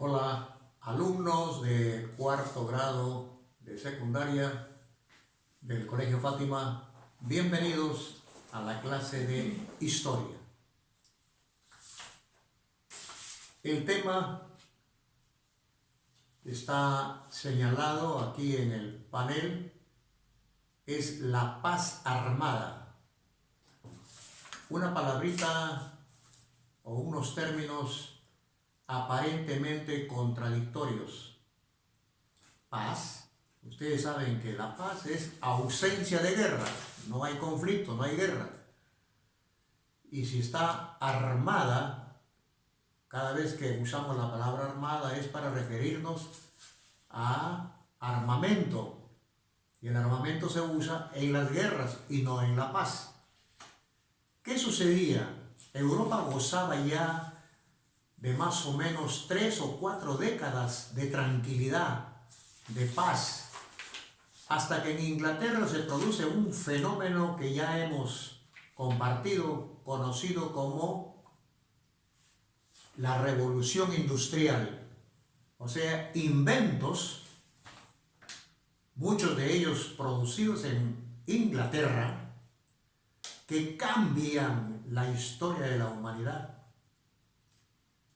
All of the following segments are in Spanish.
Hola, alumnos de cuarto grado de secundaria del Colegio Fátima, bienvenidos a la clase de Historia. El tema está señalado aquí en el panel, es la paz armada. Una palabrita o unos términos aparentemente contradictorios. Paz, ustedes saben que la paz es ausencia de guerra, no hay conflicto, no hay guerra. Y si está armada, cada vez que usamos la palabra armada es para referirnos a armamento. Y el armamento se usa en las guerras y no en la paz. ¿Qué sucedía? Europa gozaba ya de más o menos 3 o 4 décadas de tranquilidad, de paz, hasta que en Inglaterra se produce un fenómeno que ya hemos compartido, conocido como la revolución industrial. O sea, inventos, muchos de ellos producidos en Inglaterra, que cambian la historia de la humanidad.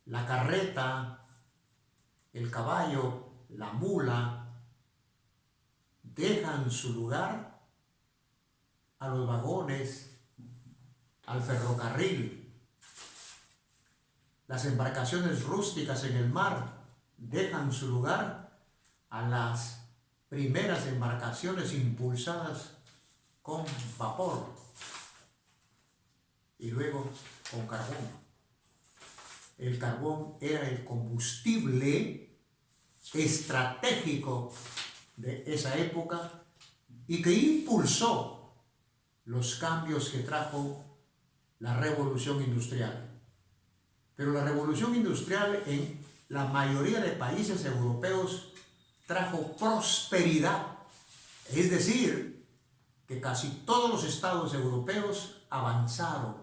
La carreta, el caballo, la mula, dejan su lugar a los vagones, al ferrocarril. Las embarcaciones rústicas en el mar dejan su lugar a las primeras embarcaciones impulsadas con vapor y luego con carbón. El carbón era el combustible estratégico de esa época y que impulsó los cambios que trajo la revolución industrial. Pero la revolución industrial en la mayoría de países europeos trajo prosperidad, es decir, que casi todos los estados europeos avanzaron,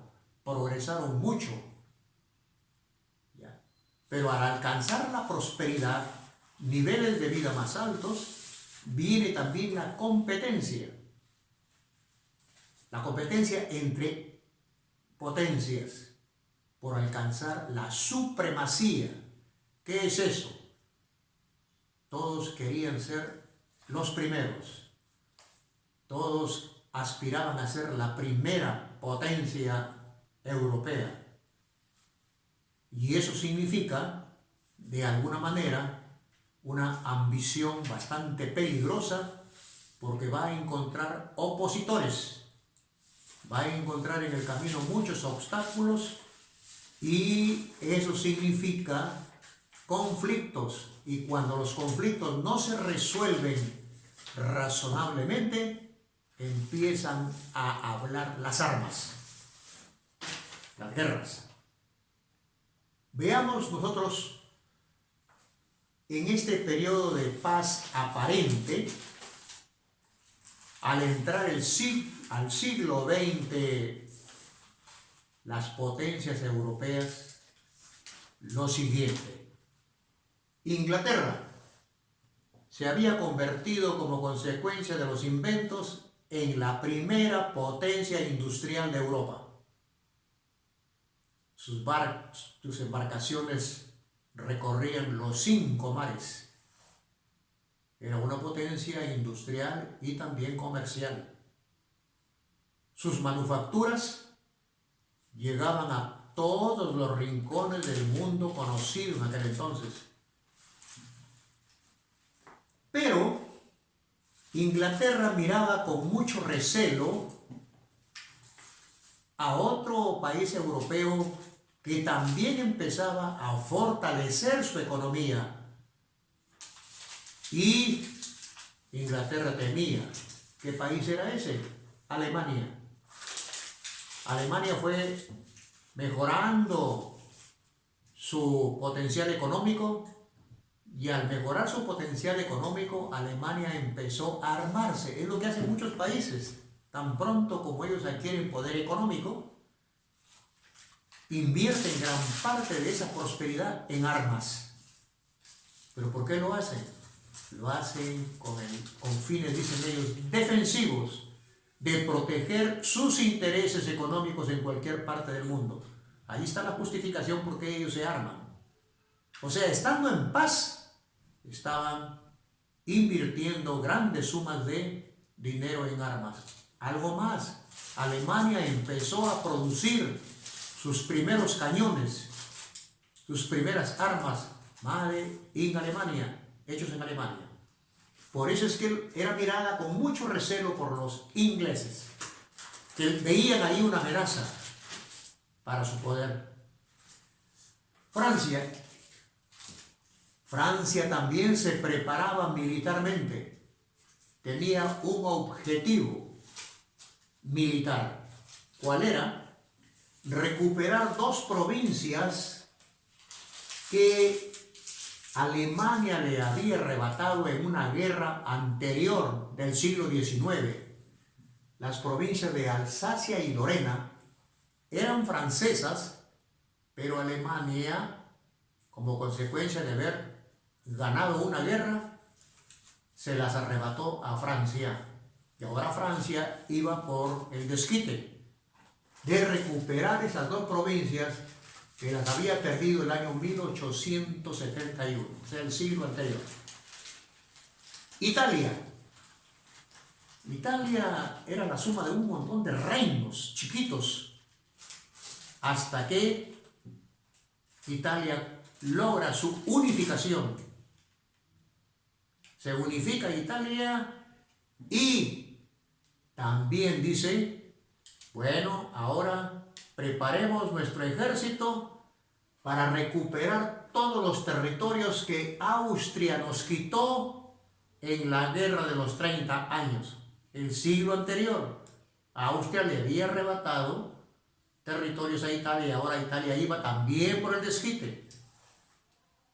progresaron mucho. Pero al alcanzar la prosperidad, niveles de vida más altos, viene también la competencia. La competencia entre potencias por alcanzar la supremacía. ¿Qué es eso? Todos querían ser los primeros. Todos aspiraban a ser la primera potencia europea. Y eso significa, de alguna manera, una ambición bastante peligrosa, porque va a encontrar opositores, va a encontrar en el camino muchos obstáculos y eso significa conflictos. Y cuando los conflictos no se resuelven razonablemente, empiezan a hablar las armas, las guerras. Veamos nosotros en este periodo de paz aparente, al entrar al siglo XX, las potencias europeas, lo siguiente. Inglaterra se había convertido como consecuencia de los inventos en la primera potencia industrial de Europa. Sus barcos, sus embarcaciones recorrían los 5 mares. Era una potencia industrial y también comercial. Sus manufacturas llegaban a todos los rincones del mundo conocido en aquel entonces. Pero Inglaterra miraba con mucho recelo a otro país europeo que también empezaba a fortalecer su economía. Y Inglaterra temía. ¿Qué país era ese? Alemania. Alemania fue mejorando su potencial económico y al mejorar su potencial económico, Alemania empezó a armarse. Es lo que hacen muchos países. Tan pronto como ellos adquieren poder económico, invierten gran parte de esa prosperidad en armas. ¿Pero por qué lo hacen? Lo hacen con fines, dicen ellos, defensivos, de proteger sus intereses económicos en cualquier parte del mundo. Ahí está la justificación por qué ellos se arman. O sea, estando en paz, estaban invirtiendo grandes sumas de dinero en armas. Algo más, Alemania empezó a producir sus primeros cañones, sus primeras armas, Made in Alemania, hechos en Alemania. Por eso es que era mirada con mucho recelo por los ingleses, que veían ahí una amenaza para su poder. Francia también se preparaba militarmente, tenía un objetivo militar. ¿Cuál era? Recuperar dos provincias que Alemania le había arrebatado en una guerra anterior del siglo XIX. Las provincias de Alsacia y Lorena eran francesas, pero Alemania, como consecuencia de haber ganado una guerra, se las arrebató a Francia. Y ahora Francia iba por el desquite de recuperar esas dos provincias que las había perdido el año 1871, o sea, el siglo anterior. Italia era la suma de un montón de reinos chiquitos, hasta que Italia logra su unificación. Se unifica Italia y también dice, bueno, ahora preparemos nuestro ejército para recuperar todos los territorios que Austria nos quitó en la guerra de los 30 años. El siglo anterior, Austria le había arrebatado territorios a Italia y ahora Italia iba también por el desquite.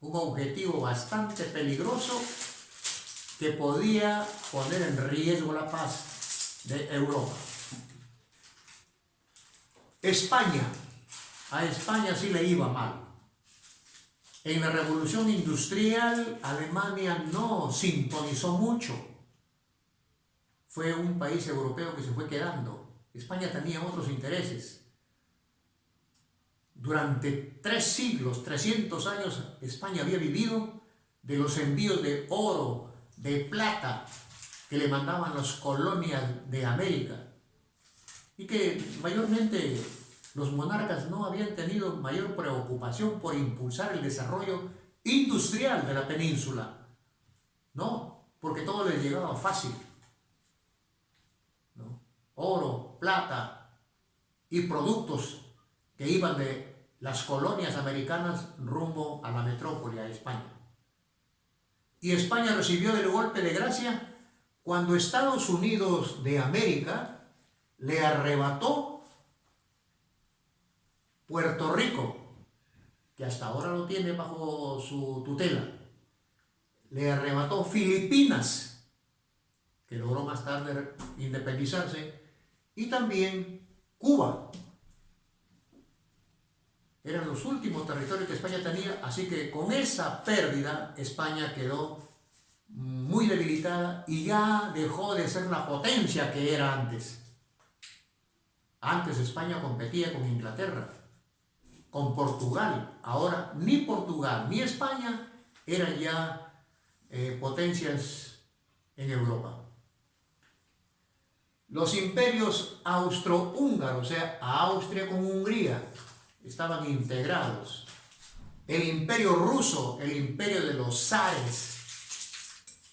Un objetivo bastante peligroso que podía poner en riesgo la paz de Europa. España. A España sí le iba mal. En la revolución industrial, Alemania no sintonizó mucho. Fue un país europeo que se fue quedando. España tenía otros intereses. Durante 3 siglos, 300 años, España había vivido de los envíos de oro, de plata, que le mandaban las colonias de América. Y que mayormente los monarcas no habían tenido mayor preocupación por impulsar el desarrollo industrial de la península. No, porque todo les llegaba fácil, ¿no? Oro, plata y productos que iban de las colonias americanas rumbo a la metrópoli, a España. Y España recibió el golpe de gracia cuando Estados Unidos de América le arrebató Puerto Rico, que hasta ahora lo tiene bajo su tutela. Le arrebató Filipinas, que logró más tarde independizarse, y también Cuba. Eran los últimos territorios que España tenía, así que con esa pérdida España quedó muy debilitada y ya dejó de ser la potencia que era antes. Antes España competía con Inglaterra, con Portugal. Ahora ni Portugal ni España eran ya potencias en Europa. Los imperios austrohúngaros, o sea, Austria con Hungría, estaban integrados. El imperio ruso, el imperio de los zares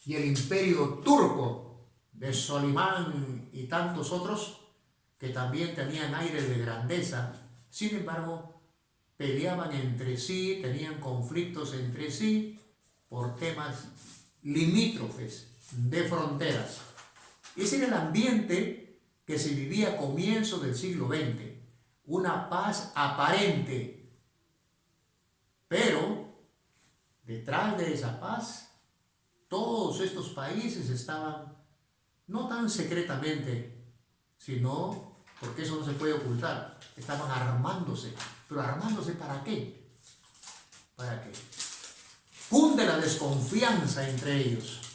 y el imperio turco de Solimán y tantos otros que también tenían aire de grandeza, sin embargo, peleaban entre sí, tenían conflictos entre sí por temas limítrofes de fronteras. Ese era el ambiente que se vivía a comienzos del siglo XX, una paz aparente, pero detrás de esa paz, todos estos países estaban, no tan secretamente, sino, porque eso no se puede ocultar, estaban armándose. ¿Pero armándose para qué? ¿Para qué? cunde la desconfianza entre ellos.